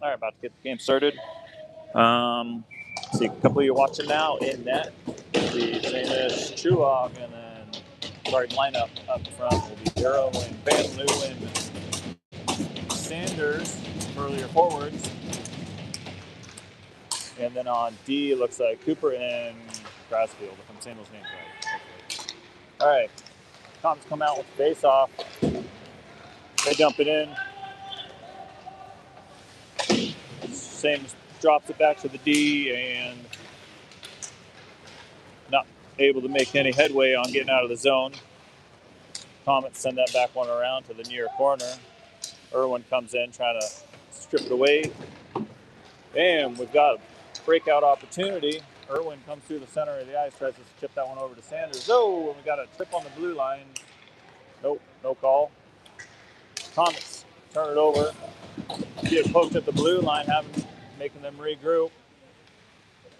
All right, about to get the game started. See a couple of you watching now in net. The same as Truog, and then starting lineup up front will be Darrow and Van Leeuwen, Sanders for your forwards. And then on D, it looks like Cooper and Grasfield, if I'm saying those names right. All right, Comets come out with the face-off. They dump it in. Same drops it back to the D and not able to make any headway on getting out of the zone. Comets send that back one around to the near corner. Irwin comes in trying to strip it away. And we've got a breakout opportunity. Irwin comes through the center of the ice, tries to chip that one over to Sanders. Oh, and we got a trip on the blue line. Nope, no call. Comets turn it over. Get poked at the blue line, making them regroup.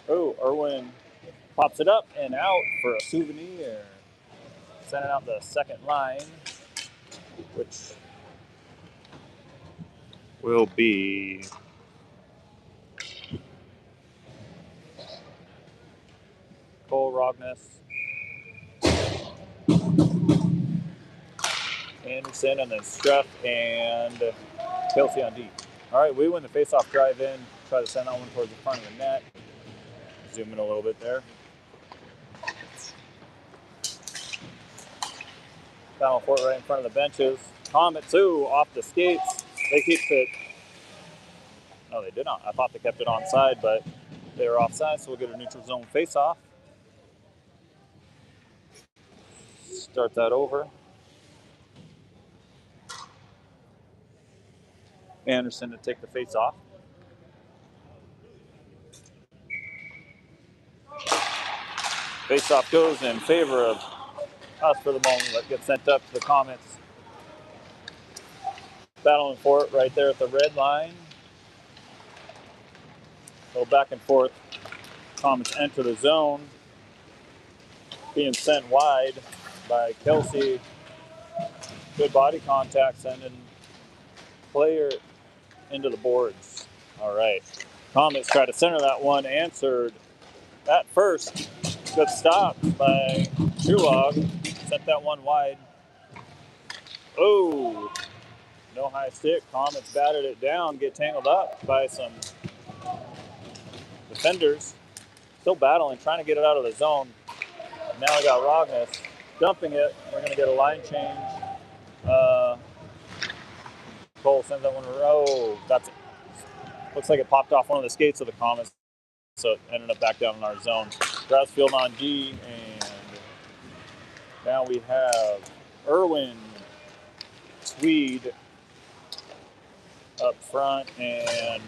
Oh, Irwin pops it up and out for a souvenir. Sending out the second line, which will be Cole Rogness, Anderson, and then Struff and Kelsey on D. All right, we win the faceoff drive in. Try to send that one towards the front of the net. Zoom in a little bit there. Battle for it right in front of the benches. Comets, off the skates. They keep it. No, they did not. I thought they kept it onside, but they were offside, so we'll get a neutral zone faceoff. Start that over. Anderson to take the face off. Face off goes in favor of us for the moment, but gets sent up to the Comets. Battling for it right there at the red line. Go back and forth. Comets enter the zone. Being sent wide by Kelsey. Good body contact, sending player into the boards. All right. Comets try to center that one. Answered at first. Good stop by Truog. Sent that one wide. Oh, no high stick. Comets batted it down. Get tangled up by some defenders. Still battling, trying to get it out of the zone. Now we got Rogness dumping it. We're going to get a line change. Cole sends that one. Oh, that's it. Looks like it popped off one of the skates of the Comets, so it ended up back down in our zone. Grasfield on D, and now we have Irwin, Tweed up front, and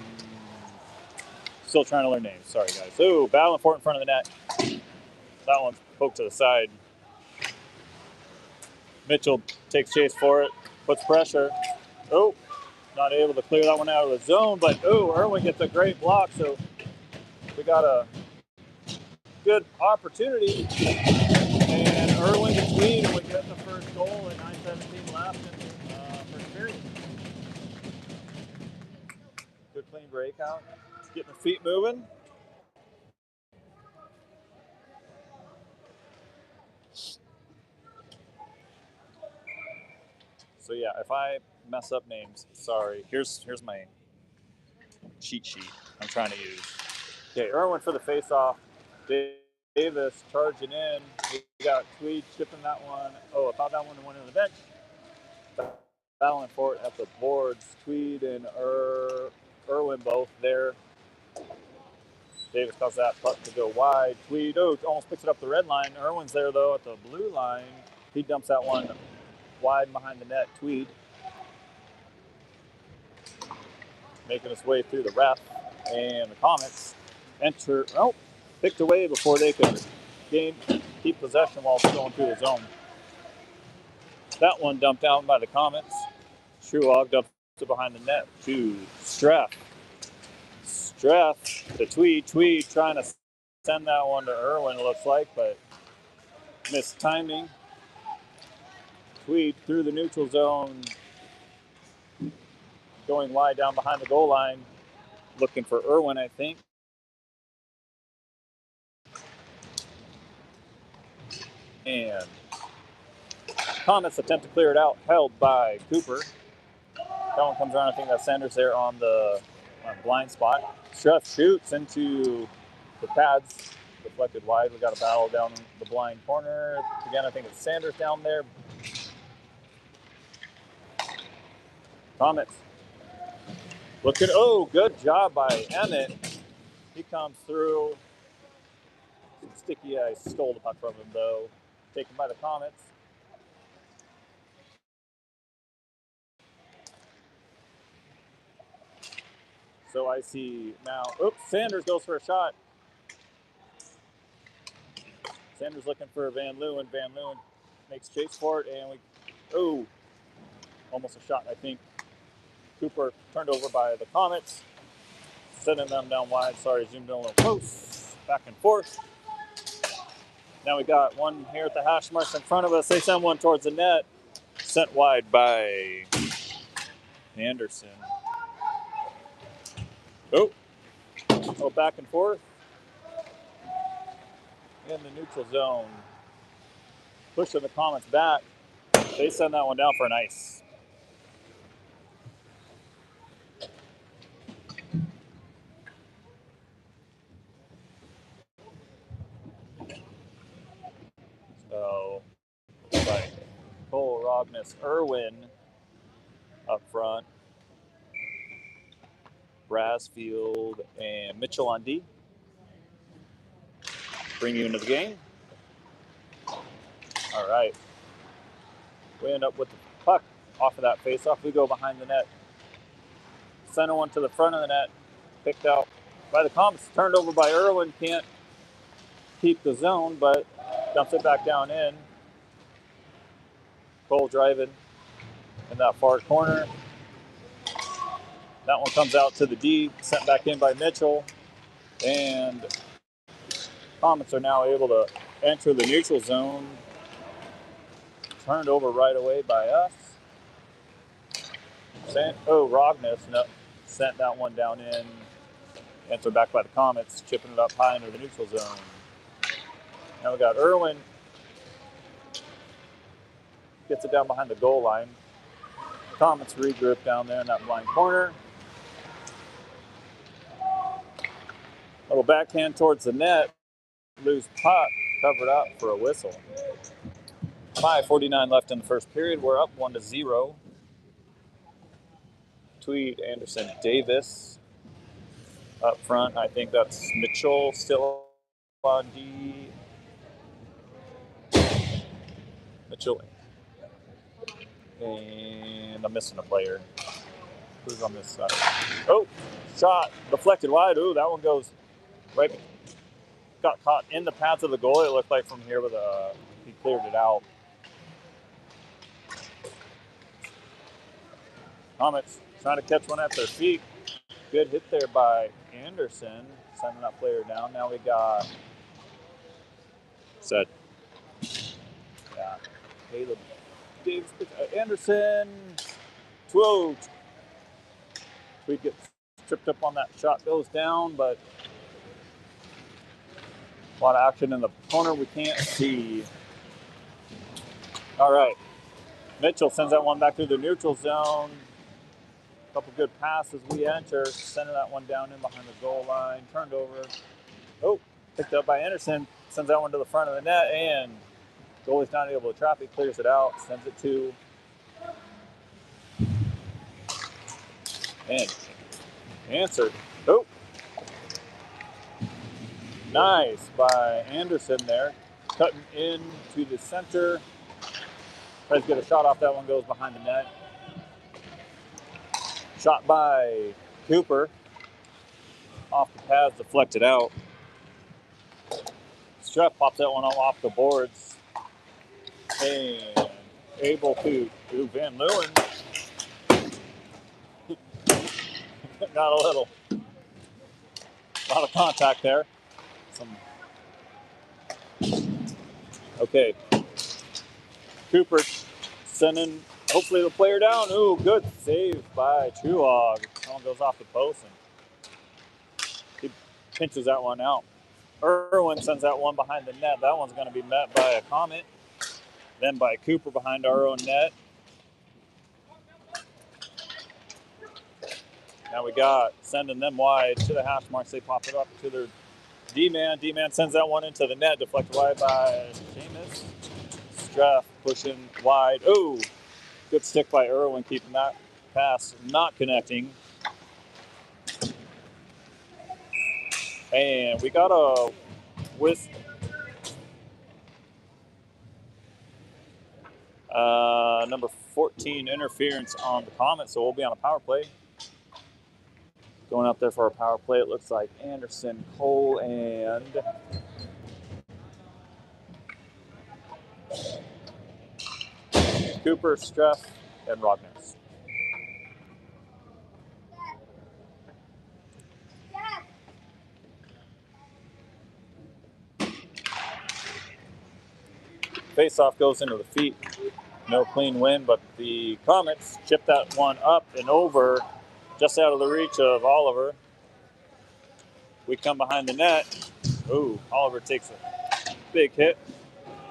still trying to learn names. Sorry, guys. Oh, battling for it in front of the net. That one's poked to the side. Mitchell takes chase for it, puts pressure. Oh, not able to clear that one out of the zone, but Irwin gets a great block, so we got a good opportunity. And Irwin gets lead, and we get the first goal at 9:17 left in first period. Good clean breakout. Getting the feet moving. So yeah, if I mess up names, sorry. Here's my cheat sheet I'm trying to use. Okay, Irwin for the face-off. Davis charging in. We got Tweed chipping that one. Oh, I thought that one went in the bench. Battling for it at the boards. Tweed and Irwin both there. Davis caused that puck to go wide. Tweed, almost picks it up the red line. Irwin's there, though, at the blue line. He dumps that one wide behind the net. Tweed making his way through the ref. And the Comets enter. Picked away before they could keep possession while going through the zone. That one dumped out by the Comets. Truog dumps it behind the net to Streff. Streff to Tweed. Tweed trying to send that one to Irwin, it looks like, but missed timing. Tweed through the neutral zone, going wide down behind the goal line. Looking for Irwin, I think. And Comets attempt to clear it out, held by Cooper. That one comes around. I think that's Sanders there on the blind spot. Struff shoots into the pads, deflected wide. We got a battle down the blind corner. Again, I think it's Sanders down there. Comets looking. Oh, good job by Emmett. He comes through. Sticky Eyes stole the puck from him, though. Taken by the Comets. So I see now. Oops, Sanders goes for a shot. Sanders looking for Van Leeuwen. Van Leeuwen makes chase for it, and almost a shot, I think. Cooper turned over by the Comets, sending them down wide. Sorry, zoomed in a little close. Back and forth. Now we got one here at the hash marks in front of us. They send one towards the net. Sent wide by Anderson. Back and forth. In the neutral zone. Pushing the Comets back. They send that one down for an ice. So, like Cole, Rognus, Irwin up front. Brasfield and Mitchell on D. Bring you into the game. All right. We end up with the puck off of that face-off. We go behind the net. Center one to the front of the net. Picked out by the Comets. Turned over by Irwin. Can't keep the zone, but dumps it back down in. Cole driving in that far corner. That one comes out to the D. Sent back in by Mitchell. And Comets are now able to enter the neutral zone. Turned over right away by us. Rognus sent that one down in. Answered back by the Comets, chipping it up high into the neutral zone. Now we got Irwin. Gets it down behind the goal line. Comets regroup down there in that blind corner. Little backhand towards the net. Loose puck, covered up for a whistle. 5:49 left in the first period. We're up 1-0. Tweed, Anderson, Davis up front. I think that's Mitchell still on D. Mitchell. And I'm missing a player. Who's on this side? Shot deflected wide. That one goes right. Got caught in the pads of the goal. It looked like from here, but he cleared it out. Comets trying to catch one at their feet. Good hit there by Anderson, sending that player down. Now we got Caleb Davis, Anderson, Truog. We get tripped up on that shot, goes down, but a lot of action in the corner we can't see. All right. Mitchell sends that one back through the neutral zone. A couple good passes we enter. Sending that one down in behind the goal line. Turned over. Picked up by Anderson. Sends that one to the front of the net. And goalie's not able to trap it. Clears it out. Sends it to. And answered. Nice by Anderson there. Cutting into the center. Tries to get a shot off. That one goes behind the net. Shot by Cooper. Off the pads, deflected out. Struff pops that one off the boards. And able to Van Leeuwen. Got a lot of contact there. Okay. Cooper sending, hopefully the player down. Good save by Truog. That one goes off the post. And pinches that one out. Irwin sends that one behind the net. That one's going to be met by a Comet, then by Cooper behind our own net. Now we got sending them wide to the hash marks. They pop it up to their D-man. D-man sends that one into the net, deflected wide by Seamus. Streff pushing wide. Oh, good stick by Irwin, keeping that pass not connecting. And we got a with number 14 interference on the Comets, so we'll be on a power play. Going up there for a power play, it looks like Anderson, Cole, and Cooper, Streff, and Rogners. Face-off goes into the feet. No clean win, but the Comets chip that one up and over, just out of the reach of Oliver. We come behind the net. Ooh, Oliver takes a big hit.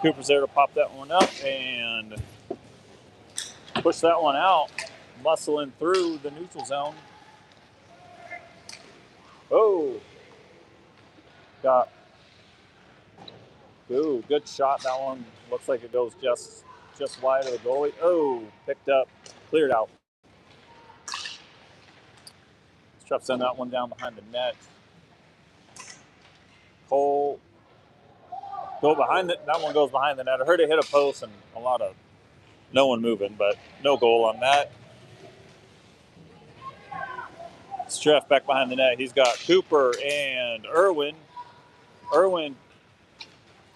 Cooper's there to pop that one up and push that one out, muscling through the neutral zone. Oh, got, ooh, good shot. That one looks like it goes just wide of the goalie. Oh, picked up, cleared out. Let's send that one down behind the net. Cole, go behind it. That one goes behind the net. I heard it hit a post and a lot of no one moving, but no goal on that. Streff back behind the net. He's got Cooper and Irwin. Irwin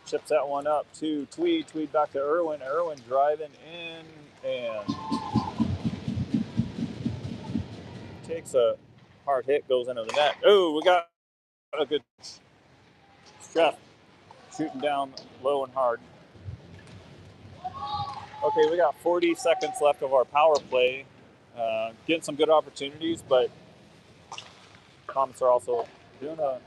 chips that one up to Tweed. Tweed back to Irwin. Irwin driving in and takes a hard hit, goes into the net. Oh, we got a good Streff shooting down low and hard. Okay, we got 40 seconds left of our power play. Getting some good opportunities, but Comets are also doing a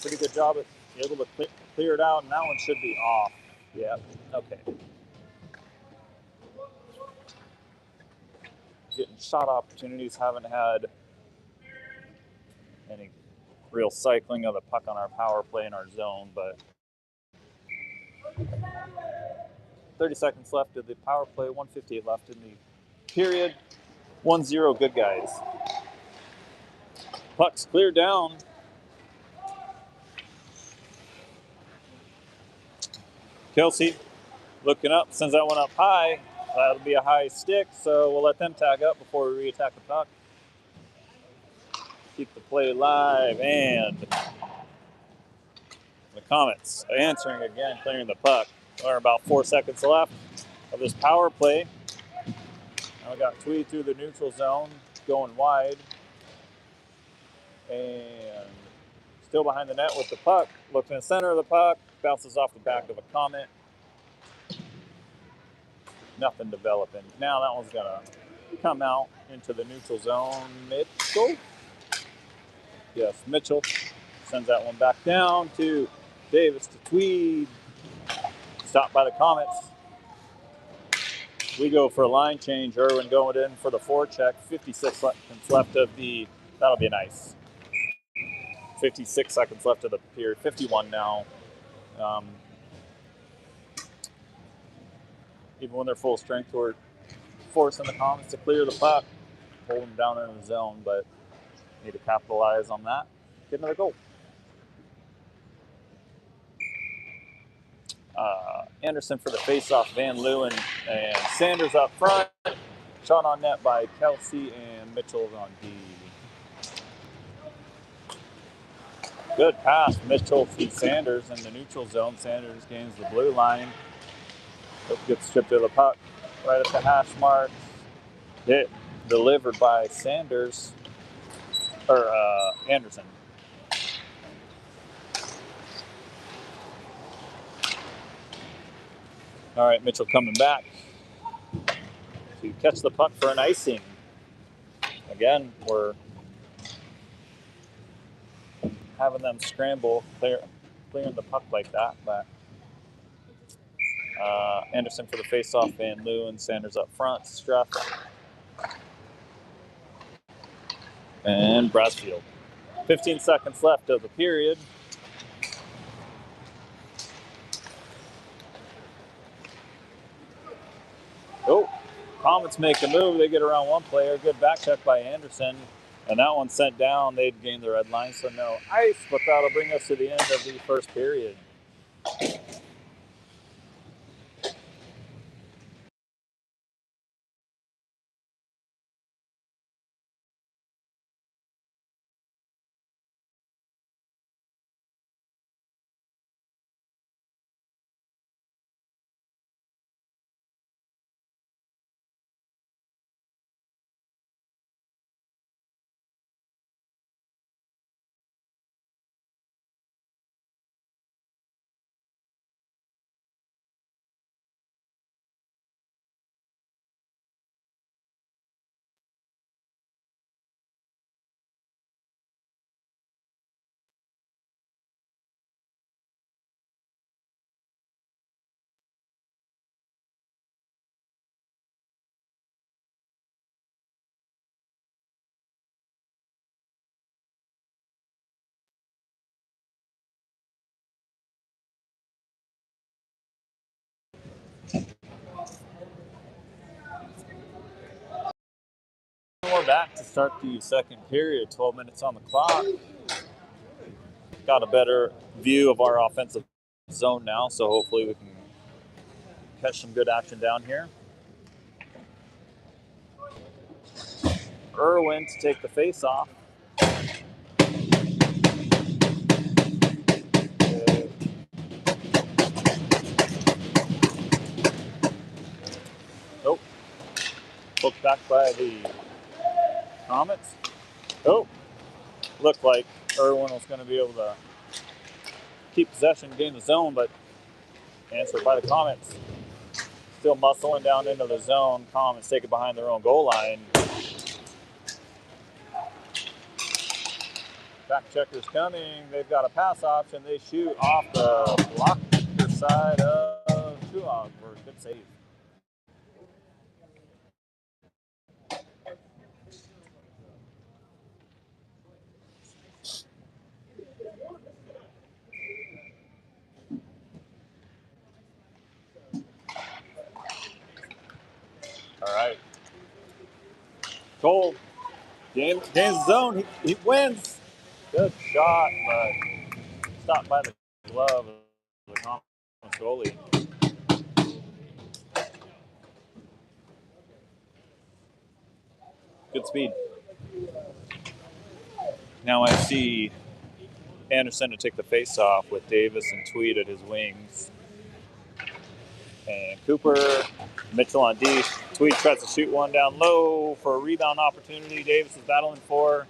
pretty good job at able to clear it out, and that one should be off. Yeah, okay. Getting shot opportunities, haven't had any real cycling of the puck on our power play in our zone, but 30 seconds left of the power play, 1:58 left in the period. 1-0 good guys. Puck's cleared down. Kelsey looking up, sends that one up high. That'll be a high stick, so we'll let them tag up before we re-attack the puck. Keep the play live, and the Comets answering again, clearing the puck. We're about 4 seconds left of this power play. Now we got Tweed through the neutral zone, going wide. And still behind the net with the puck. Looks in the center of the puck, bounces off the back of a Comet. Nothing developing. Now that one's gonna come out into the neutral zone. Mitchell? Yes, Mitchell sends that one back down to Davis to Tweed. Stopped by the Comets. We go for a line change. Irwin going in for the forecheck. 56 seconds left of the, that'll be nice. 56 seconds left of the period. 51 now. Even when they're full strength, we're forcing the Comets to clear the puck, hold them down in the zone, but need to capitalize on that. Get another goal. Anderson for the faceoff. Van Leeuwen and Sanders up front. Shot on net by Kelsey, and Mitchell's on D. Good pass. Mitchell feeds Sanders in the neutral zone. Sanders gains the blue line. Gets stripped of the puck right at the hash marks. Hit delivered by Sanders, or Anderson. All right, Mitchell coming back to catch the puck for an icing. Again, we're having them scramble, clearing the puck like that. But Anderson for the faceoff, and Lou and Sanders up front. Struff and Brassfield. 15 seconds left of the period. Oh, Comets make a move. They get around one player. Good back check by Anderson. And that one sent down. They'd gained the red line, so no ice. But that'll bring us to the end of the first period. We're back to start the second period. 12 minutes on the clock. Got a better view of our offensive zone now, so hopefully we can catch some good action down here. Irwin to take the face off. Nope. Looked back by the Comets. Oh, looked like Irwin was going to be able to keep possession, gain the zone, but answered by the Comets. Still muscling down into the zone. Comets take it behind their own goal line. Back checker's coming. They've got a pass option. They shoot off the blocker side of Truog for a good save. All right. Cole gains the zone. He wins. Good shot, but stopped by the glove of the Comets goalie. Good speed. Now I see Anderson to take the face-off with Davis and Tweed at his wings. And Cooper, Mitchell on D. Tweed tries to shoot one down low for a rebound opportunity. Davis is battling for.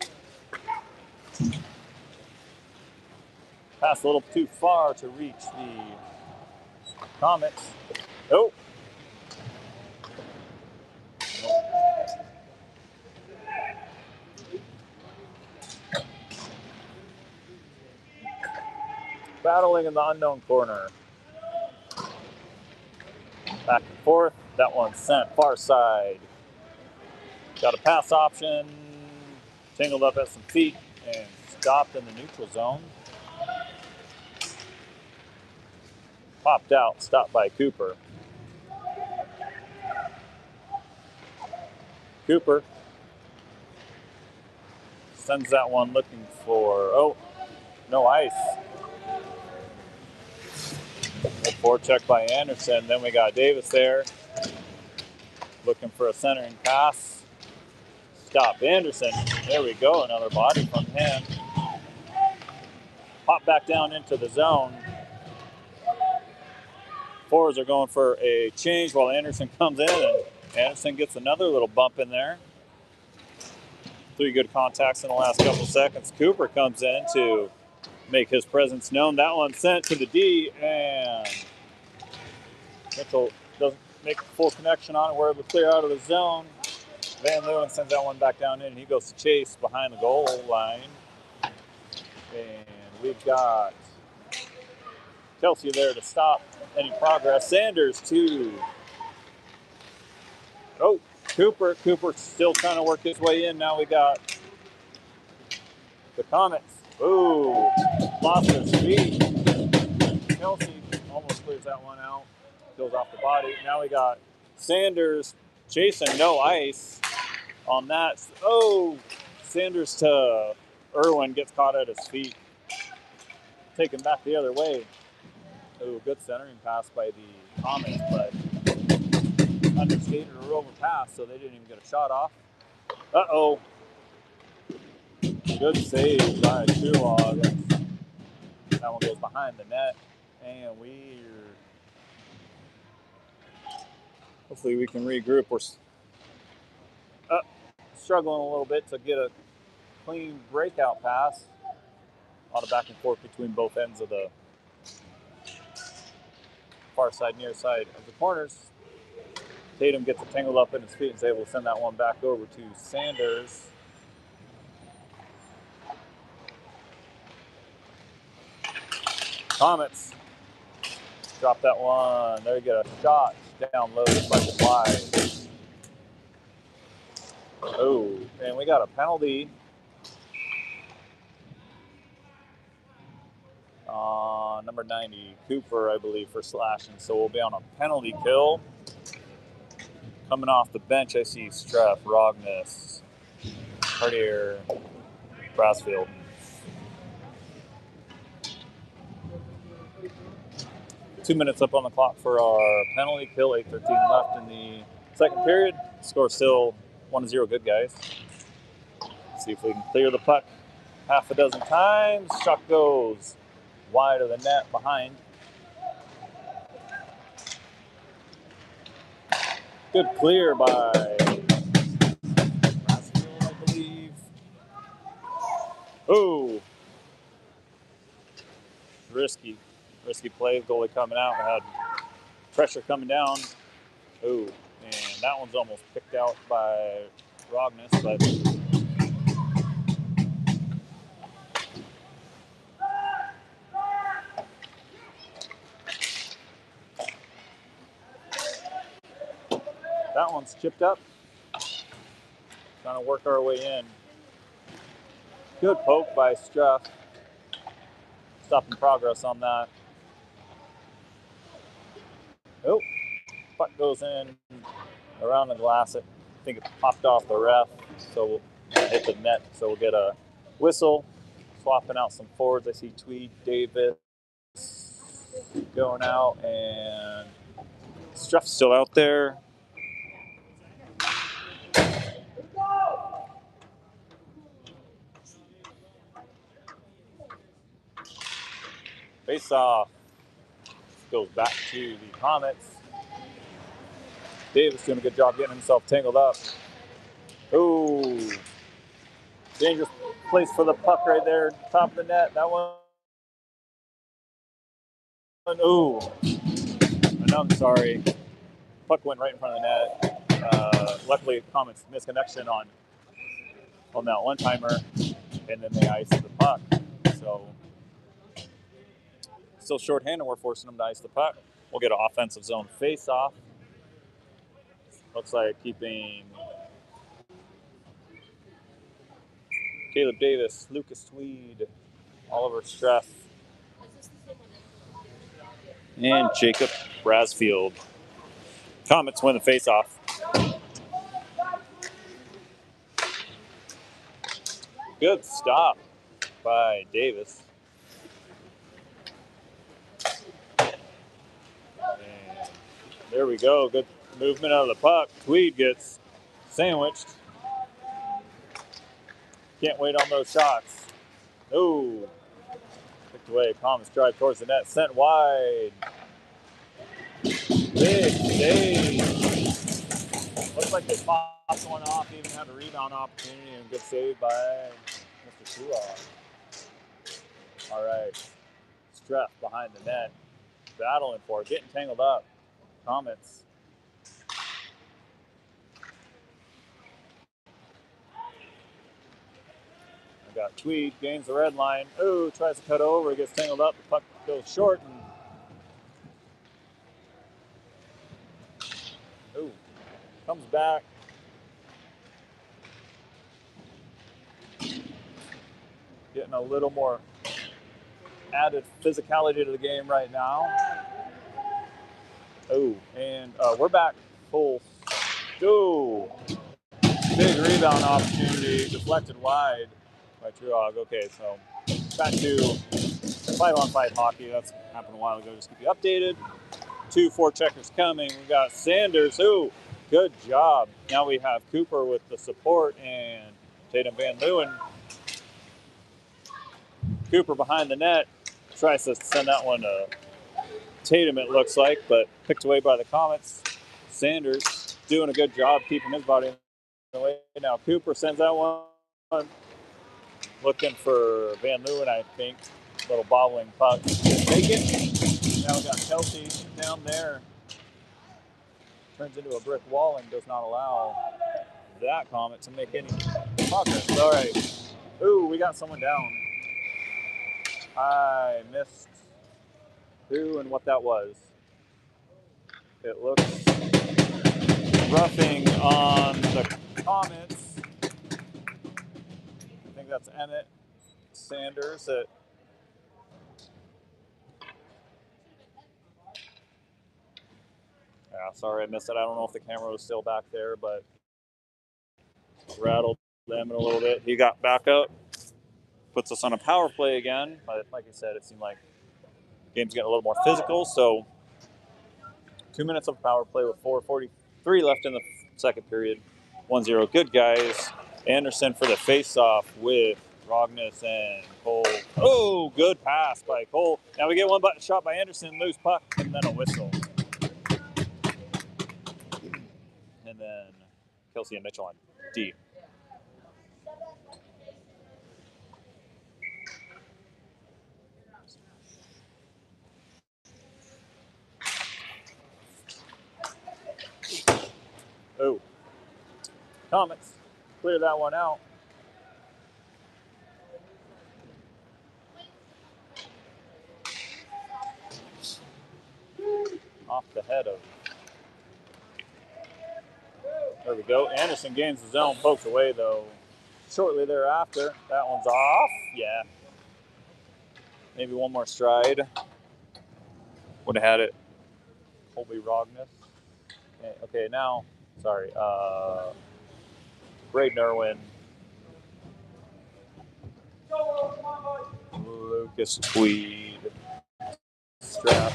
Pass a little too far to reach the Comets. Oh. Battling in the unknown corner. Back and forth. That one sent far side. Got a pass option. Tangled up at some feet and stopped in the neutral zone. Popped out, stopped by Cooper. Cooper sends that one looking for, no ice. Forecheck by Anderson. Then we got Davis there looking for a centering pass. Stop Anderson. There we go. Another body from him. Pop back down into the zone. Forwards are going for a change while Anderson comes in, and Anderson gets another little bump in there. 3 good contacts in the last couple seconds. Cooper comes in to make his presence known. That one sent to the D, and Mitchell doesn't make a full connection on it. We're able to clear out of the zone. Van Leeuwen sends that one back down in, and he goes to chase behind the goal line. And we've got Kelsey there to stop any progress. Sanders to, oh, Cooper. Cooper still trying to work his way in. Now we got the Comets. Ooh, lost his feet. Kelsey almost clears that one out. Goes off the body. Now we got Sanders chasing, no ice on that. Oh, Sanders to Irwin, gets caught at his feet. Taken back the other way. Oh, good centering pass by the Comets, but understated or overpassed, so they didn't even get a shot off. Uh-oh. Good save by Truog. That one goes behind the net, and hopefully we can regroup. We're struggling a little bit to get a clean breakout pass. A lot of back and forth between both ends of the far side, near side of the corners. Tatum gets it tangled up in his feet and is able to send that one back over to Sanders. Comets drop that one. There you get a shot down low, but wide. Oh, and we got a penalty on number 90, Cooper, I believe, for slashing. So we'll be on a penalty kill. Coming off the bench, I see Streff, Rogness, Cartier, Brassfield. 2 minutes up on the clock for our penalty kill. 8:13 left in the second period. Score still 1-0 good guys. See if we can clear the puck half a dozen times. Shot goes wide of the net behind. Good clear by Brassfield, I believe. Oh, risky play. Goalie coming out. We had pressure coming down. Oh, and that one's almost picked out by Rogness, but that one's chipped up. Trying to work our way in. Good poke by Struff. Stopping progress on that. Oh, puck goes in around the glass. I think it popped off the ref, so we'll hit the net. So we'll get a whistle. Swapping out some forwards. I see Tweed, Davis going out, and Struff's still out there. Face off goes back to the Comets. Davis doing a good job getting himself tangled up. Ooh, dangerous place for the puck right there, top of the net. That one. Ooh, I'm sorry. Puck went right in front of the net. Luckily, Comets misconnection on that one timer, and then they iced the puck. So still shorthanded. We're forcing them to ice the puck. We'll get an offensive zone face-off. Looks like keeping Caleb Davis, Lucas Tweed, Oliver Streff, and Jacob Brassfield. Comets win the face-off. Good stop by Davis. And there we go. Good movement out of the puck. Tweed gets sandwiched. Can't wait on those shots. No. Picked away. Comets drive towards the net. Sent wide. Big save. Looks like they popped one off. Even had a rebound opportunity, and good save by Mr. Truog. All right. Streff behind the net. Battling for it. Getting tangled up. Comets. We got Tweed, gains the red line. Oh, tries to cut over, gets tangled up. The puck goes short. And comes back. Getting a little more added physicality to the game right now. And we're back full. Big rebound opportunity, deflected wide by Truog. Okay, so back to 5-on-5 hockey. That's happened a while ago. Just keep you updated. 2 forecheckers coming. We got Sanders. Good job. Now we have Cooper with the support and Tatum Van Leeuwen. Cooper behind the net. Tries to send that one to Tatum, it looks like, but picked away by the Comets. Sanders doing a good job keeping his body in the way. Now Cooper sends that one. Looking for Van Leeuwen, I think. Little bobbling puck. Take it. Now we got Kelsey down there. Turns into a brick wall and does not allow that Comet to make any progress. All right. We got someone down. I missed who and what that was. It looks roughing on the Comets. I think that's Emmett Sanders. Sorry I missed it. I don't know if the camera was still back there, but rattled Emmett a little bit. He got back up. Puts us on a power play again. But like I said, it seemed like the game's getting a little more physical. So 2 minutes of power play with 4:43 left in the second period. 1-0. Good guys. Anderson for the face-off with Rognus and Cole. Good pass by Cole. Now we get one button shot by Anderson, loose puck, and then a whistle. And then Kelsey and Mitchell on D. Comets clear that one out. Off the head of. There we go. Anderson gains the zone, pokes away though. Shortly thereafter, that one's off. Yeah. Maybe one more stride. Would have had it. Colby Rognus. Okay, now, sorry. Braden Irwin. Lucas Tweed. Strap.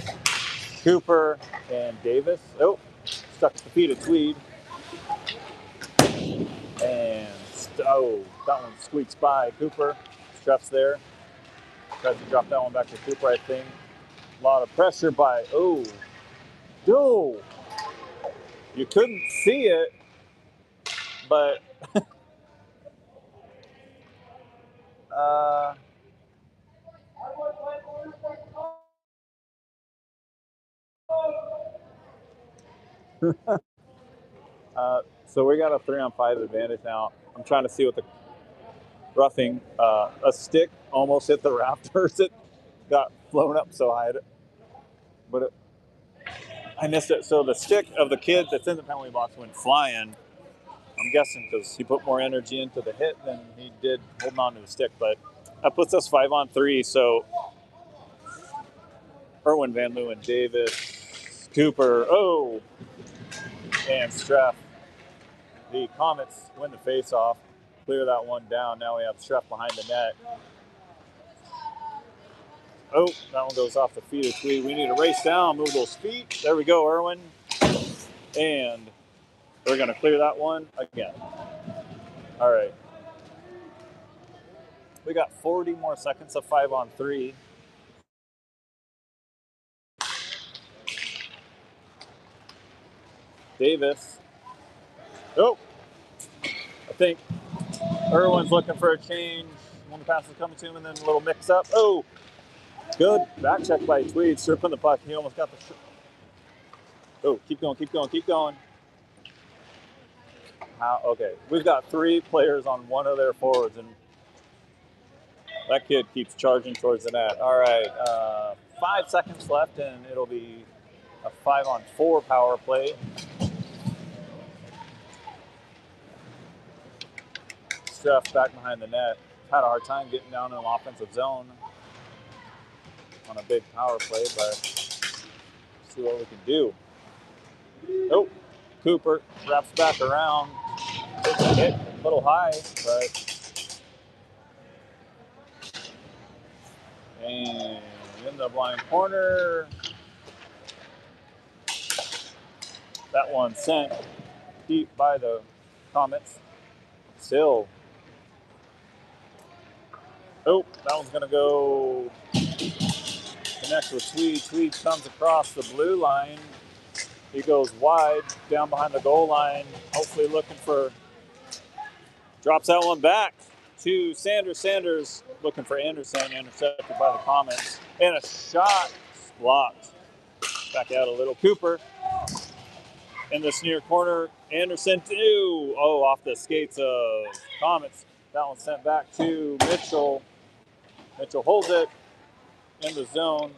Cooper and Davis. Stuck at the feet of Tweed. And that one squeaks by Cooper. Strap's there. Tries to drop that one back to Cooper, I think. A lot of pressure by. You couldn't see it, but so we got a 3-on-5 advantage now. I'm trying to see what the roughing. A stick almost hit the rafters. It got flown up so high, but I missed it. So the stick of the kid that's in the penalty box went flying. I'm guessing because he put more energy into the hit than he did holding on to the stick. But that puts us 5-on-3. So Irwin, Van Leeuwen, Davis, Cooper, and Streff. The Comets win the face-off, clear that one down. Now we have Streff behind the net. That one goes off the feet of Tweed. We need to race down, move those feet. There we go, Irwin. And we're going to clear that one again. All right. We got 40 more seconds of 5-on-3. Davis. I think Irwin's looking for a change. One of the passes coming to him, and then a little mix up. Good back check by Tweed, stripping the puck. He almost got the. Keep going. Okay, we've got 3 players on one of their forwards, and That kid keeps charging towards the net. All right, 5 seconds left, and it'll be a 5-on-4 power play. Steph back behind the net. Had a hard time getting down in an offensive zone on a big power play, but see what we can do. Nope. Cooper wraps back around. Hit a little high, but and in the blind corner. That one sent deep by the Comets. Still. Oh, that one's going to go connect with Tweed. Tweed comes across the blue line. He goes wide down behind the goal line, hopefully looking for, drops that one back to Sanders. Sanders looking for Anderson, intercepted by the Comets. And a shot blocked. Back out a little. Cooper in this near corner. Anderson too. Oh, off the skates of Comets. That one sent back to Mitchell. Mitchell holds it in the zone.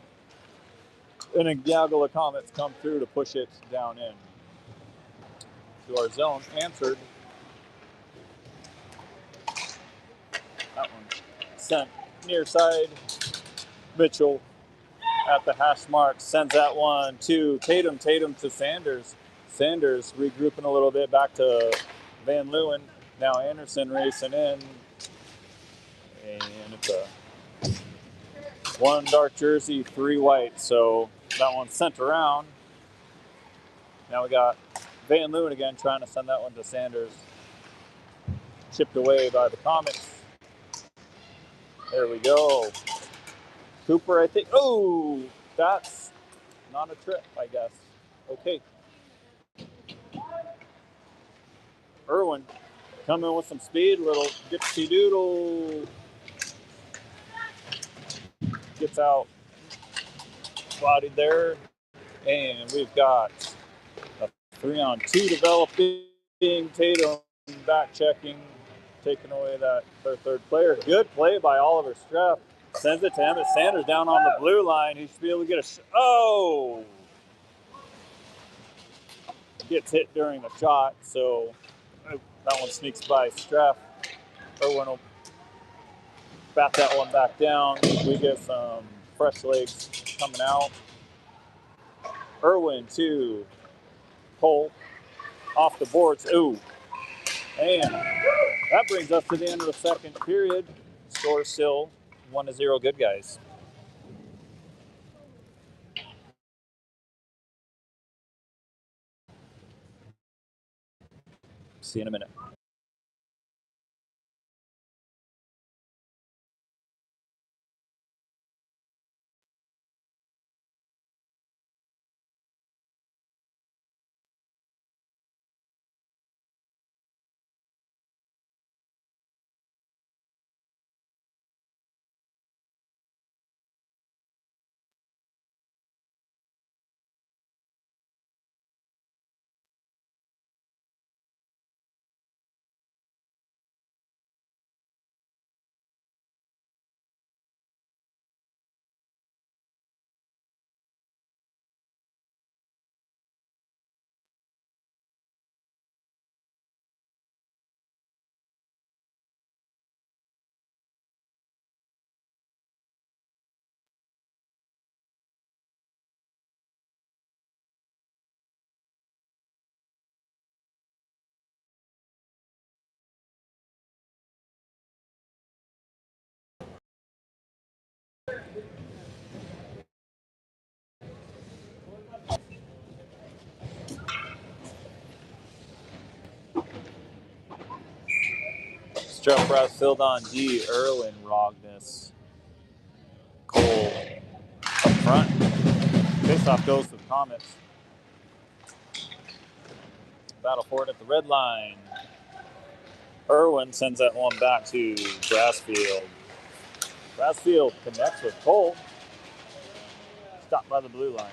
And a gaggle of Comets come through to push it down in to our zone. Answered. That one sent near side. Mitchell at the hash mark sends that one to Tatum. Tatum to Sanders. Sanders regrouping a little bit back to Van Leeuwen. Now Anderson racing in. And it's a 1 dark jersey, 3 white. So that one's sent around. Now we got Van Leeuwen again trying to send that one to Sanders. Chipped away by the Comets. There we go. Cooper, I think. Oh, that's not a trip, I guess. Okay. Irwin coming with some speed, little dipsy doodle. Gets out, bodied there. And we've got a 3-on-2 developing. Tatum back checking, taking away that third player. Good play by Oliver Streff. Sends it to Emmett Sanders down on the blue line. He should be able to get a oh! Gets hit during the shot, so that one sneaks by Streff. Irwin will bat that one back down. We get some fresh legs coming out. Irwin to Cole. Off the boards. Ooh. And that brings us to the end of the second period. Score still 1-0 good guys. See you in a minute. Struck Brass filled on D. Irwin, Rogness, Cole up front. Faceoff goes to the Comets. Battle for it at the red line. Irwin sends that one back to Brassfield. Brassfield connects with Cole. Stopped by the blue line.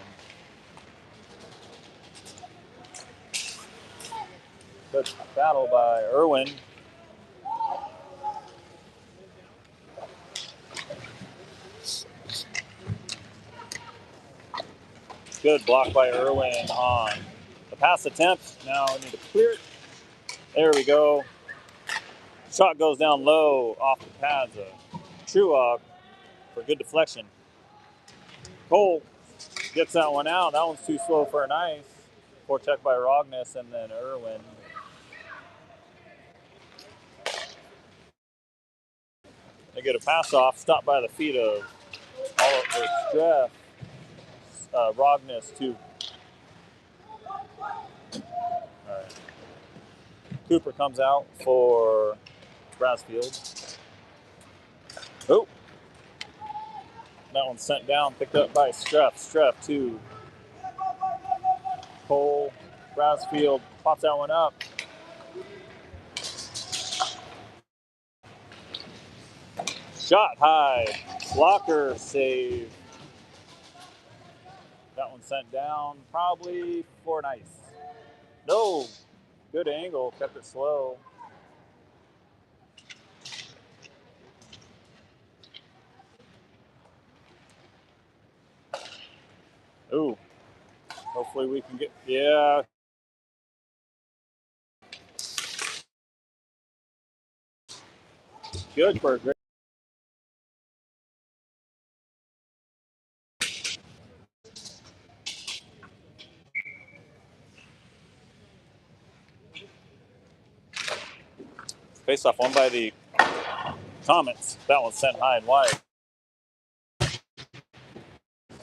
Good battle by Irwin. Good block by Irwin on the pass attempt. Now we need to clear it. There we go. Shot goes down low off the pads of Truog for good deflection. Cole gets that one out. That one's too slow for an ice. Forecheck by Rogness and then Irwin. They get a pass off, stopped by the feet of Oliver Streff. Rogness to Cooper comes out for Brasfield. Oh, that one's sent down, picked up by Streff. Streff to Cole. Brasfield pops that one up. Shot high, blocker save. That one sent down, probably for an ice. No, good angle, kept it slow. Ooh, hopefully we can get, yeah. Good for a great. Face off one by the Comets. That one's sent high and wide.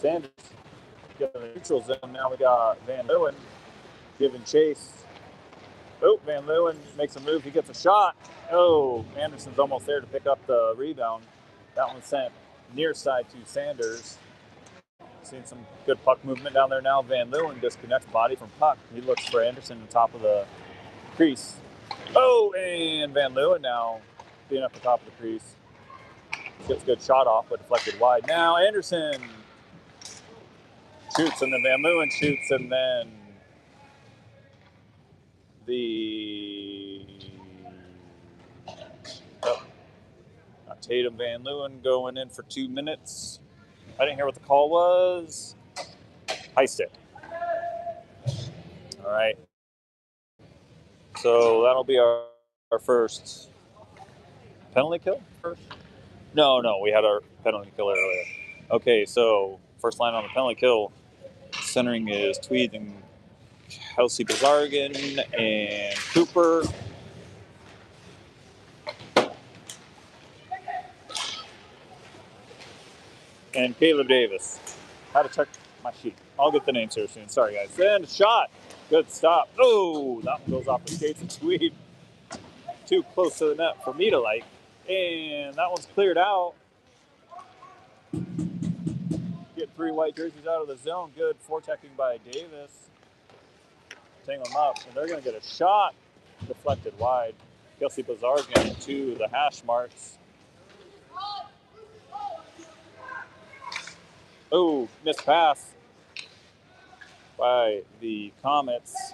Sanders got the neutral zone. Now we got Van Leeuwen giving chase. Oh, Van Leeuwen makes a move. He gets a shot. Oh, Anderson's almost there to pick up the rebound. That one sent near side to Sanders. Seeing some good puck movement down there now. Van Leeuwen disconnects body from puck. He looks for Anderson on top of the crease. Oh, and Van Leeuwen now being up the top of the crease. Gets a good shot off, but deflected wide. Now Anderson shoots, and then Van Leeuwen shoots, and then Tatum Van Leeuwen going in for 2 minutes. I didn't hear what the call was. High stick. All right. So that'll be our first penalty kill first? No, we had our penalty kill earlier. Okay, so first line on the penalty kill. Centering is Tweed and Kelsey Bazargan and Cooper. And Caleb Davis. How to check my sheet. I'll get the names here soon. Sorry, guys. And a shot. Good stop. Oh, that one goes off the skates of Tweed. Too close to the net for me to like. And that one's cleared out. Get 3 white jerseys out of the zone. Good forechecking by Davis. Tangle them up. And they're going to get a shot. Deflected wide. Kelsey Bazargan to the hash marks. Oh, missed pass by the Comets.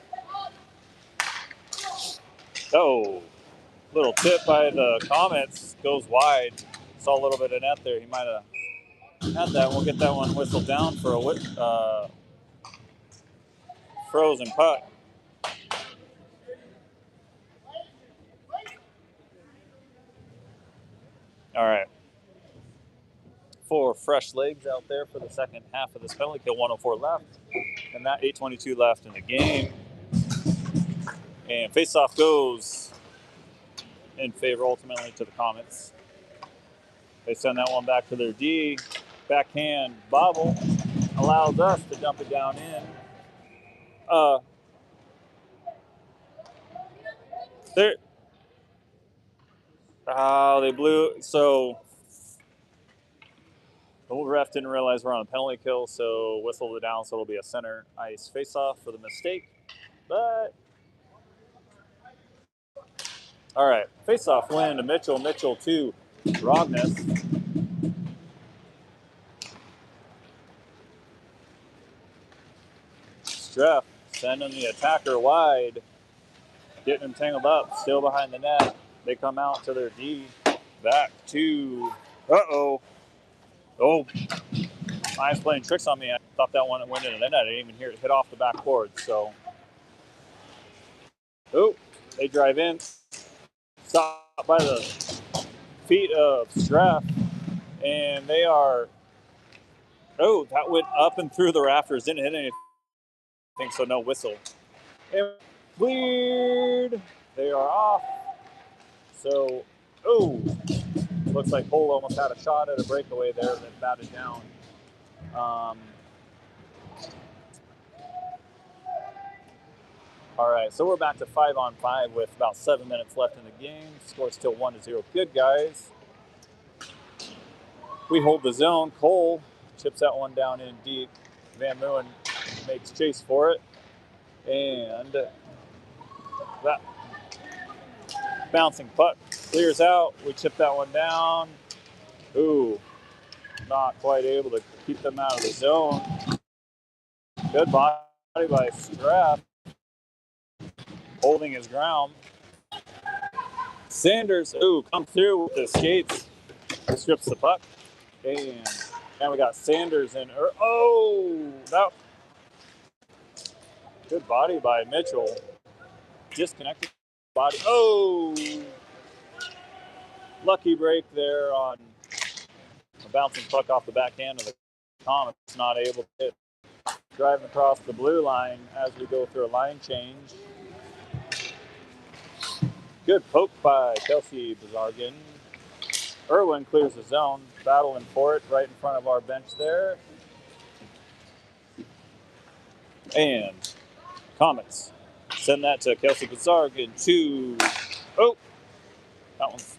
Oh, little tip by the Comets. Goes wide. Saw a little bit of net there. He might have had that. We'll get that one whistled down for a frozen puck. All right. 4 fresh legs out there for the second half of this penalty kill. 104 left. And that 8:22 left in the game. And faceoff goes in favor ultimately to the Comets. They send that one back to their D. Backhand bobble allows us to dump it down in. They blew. So the ref didn't realize we're on a penalty kill, so whistled it down, so it'll be a center ice faceoff for the mistake. But all right, faceoff win to Mitchell. Mitchell to Rogness. Streff sending the attacker wide, getting him tangled up, still behind the net. They come out to their D, back to, oh, Lions playing tricks on me. I thought that one went into the net. I didn't even hear it hit off the backboard. So, oh, they drive in, stop by the feet of Straff, and they are. Oh, that went up and through the rafters. Didn't hit anything, so no whistle. And cleared. They are off. So, oh, looks like Cole almost had a shot at a breakaway there that batted down. All right, so we're back to 5-on-5 with about 7 minutes left in the game. Score still 1-0. Good, guys. We hold the zone. Cole chips that one down in deep. Van Mooen makes chase for it. And that bouncing puck clears out. We chip that one down. Ooh, not quite able to keep them out of the zone. Good body by Straff, holding his ground. Sanders, ooh, come through with the skates. Strips the puck. And we got Sanders in. Oh, that good body by Mitchell. Disconnected body. Oh, lucky break there on a bouncing puck off the backhand of the Comets. Not able to hit. Driving across the blue line as we go through a line change. Good poke by Kelsey Bazargan. Irwin clears the zone, battling for it right in front of our bench there. And Comets send that to Kelsey Bazargan. Oh, that one's.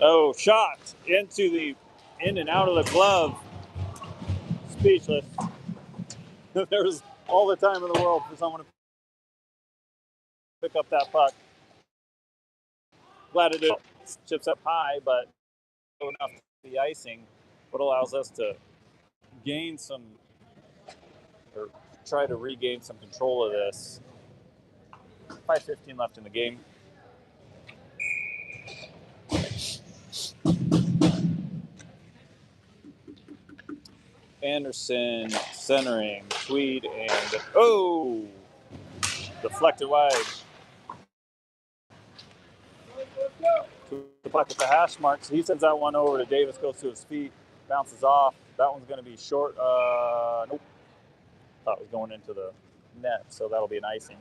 Oh, shot in and out of the glove. Speechless. There's all the time in the world for someone to pick up that puck. Glad it did. Chips up high, but enough to the icing, what allows us to gain some, or try to regain some control of this. 5:15 left in the game. Anderson centering, Tweed, and deflected wide. The puck at the hash marks. He sends that one over to Davis, goes to his feet, bounces off. That one's going to be short. Nope. Thought it was going into the net, so that'll be an icing.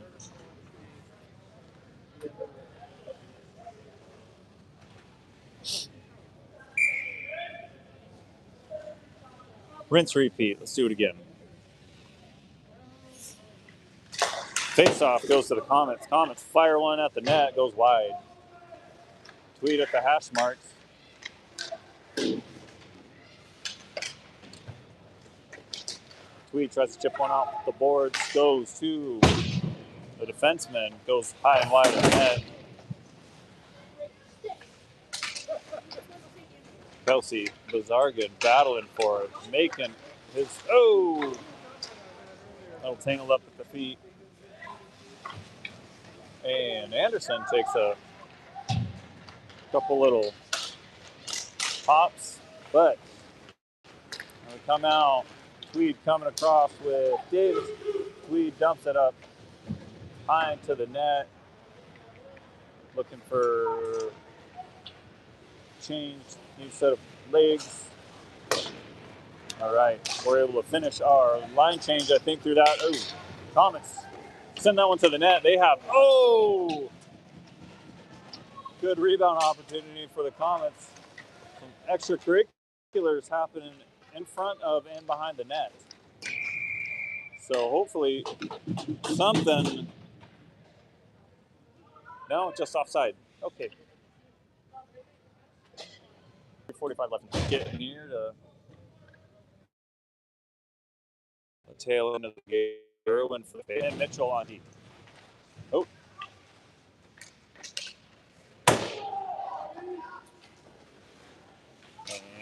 Rinse, repeat. Let's do it again. Face-off goes to the Comets. Comets fire one at the net, goes wide. Tweed at the hash marks. Tweed tries to chip one off the boards, goes to the defenseman, goes high and wide of the net. Kelsey Bazargan battling for it, making his, that'll tangle up at the feet. And Anderson takes a couple little pops, but when we come out, Tweed coming across with Davis. Tweed dumps it up high into the net, looking for change, new set of legs. All right, we're able to finish our line change, I think, through that. Comets send that one to the net. They have, good rebound opportunity for the Comets. Some extracurriculars happening in front of and behind the net. So hopefully something. No, just offside. Okay. 45 left. Getting near to the tail end of the game. Irwin for the and Mitchell on deep.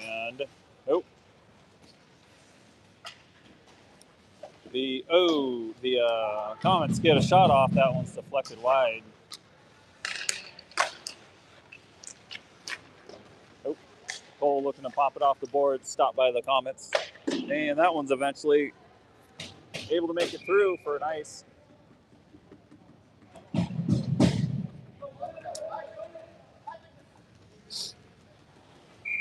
And the Comets get a shot off. That one's deflected wide. Oh, Cole looking to pop it off the board, stopped by the Comets. And that one's eventually able to make it through for an ice.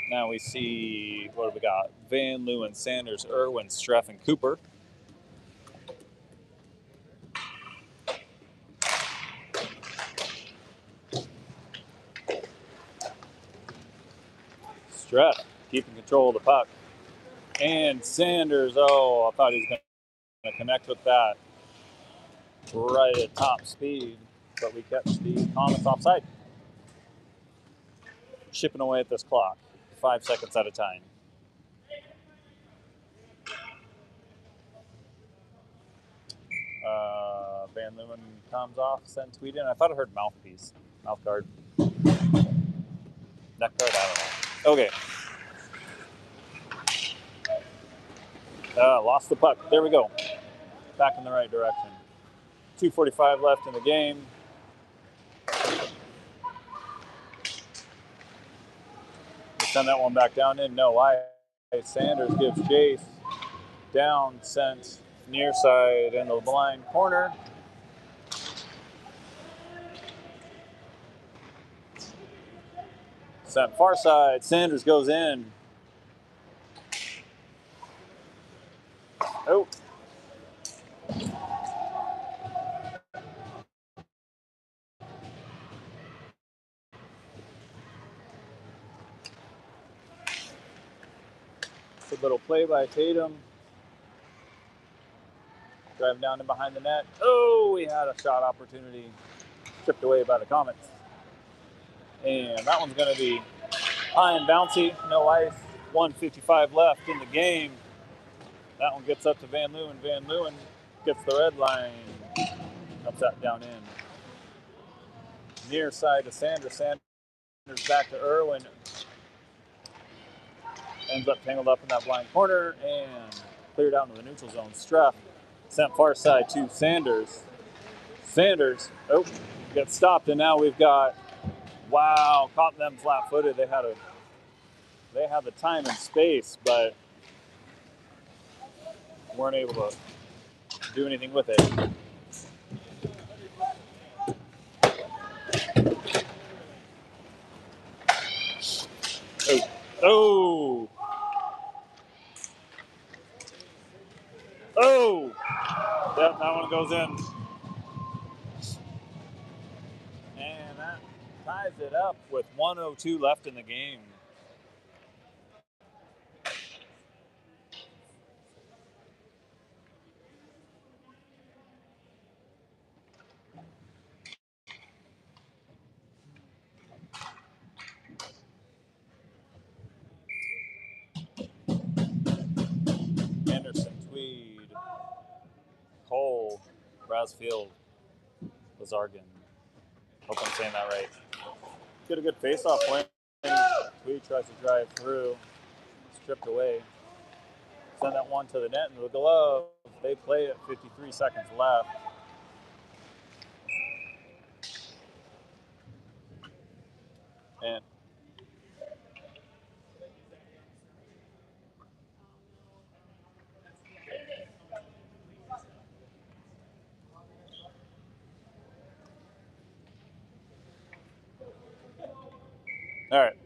Now we see, what have we got? Van Leeuwen, Sanders, Irwin, Streff, and Cooper. Streff keeping control of the puck. And Sanders, I thought he was going to connect with that right at top speed, but we catch the Comets offside. Chipping away at this clock, 5 seconds at a time. Van Leeuwen comes off, send tweet in. I thought I heard mouthpiece, mouth guard, neck guard, I don't know. Okay. Lost the puck. There we go. Back in the right direction. 2:45 left in the game. We send that one back down in. No, Sanders gives chase. Down, sent near side in the blind corner. Sent far side. Sanders goes in. Oh. It's a little play by Tatum. Driving down and behind the net. Oh, we had a shot opportunity. Stripped away by the Comets. And that one's going to be high and bouncy. No ice. 1:55 left in the game. That one gets up to Van Leeuwen. Van Leeuwen gets the red line. Comes that down in. Near side to Sanders. Sanders back to Irwin. Ends up tangled up in that blind corner and cleared out into the neutral zone. Streff sent far side to Sanders. Sanders, gets stopped, and now we've got, caught them flat-footed. They had the time and space, but weren't able to do anything with it. Yep, that one goes in. And that ties it up with 1:02 left in the game. Anderson, Tweed, Cole, Brasfield, Lazargan. Hope I'm saying that right. Get a good face-off play. Tweed tries to drive through. Stripped away. Send that one to the net and the glove. They play it 53 seconds left. And all right.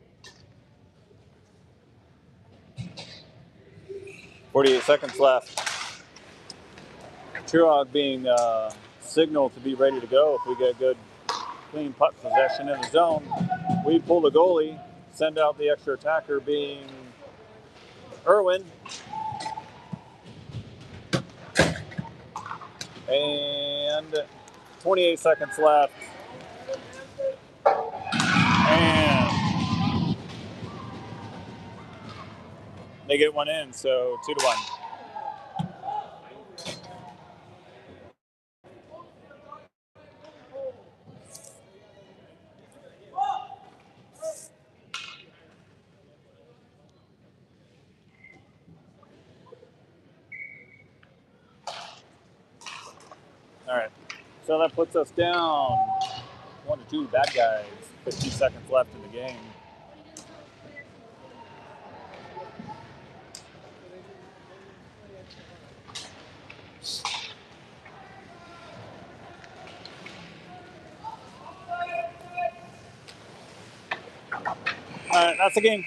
48 seconds left. Truog being signaled to be ready to go if we get good, clean puck possession in the zone. We pull the goalie, send out the extra attacker being Irwin. And 28 seconds left. And they get one in, so 2-1. So that puts us down 1-2 bad guys. 15 seconds left in the game. All right, that's the game.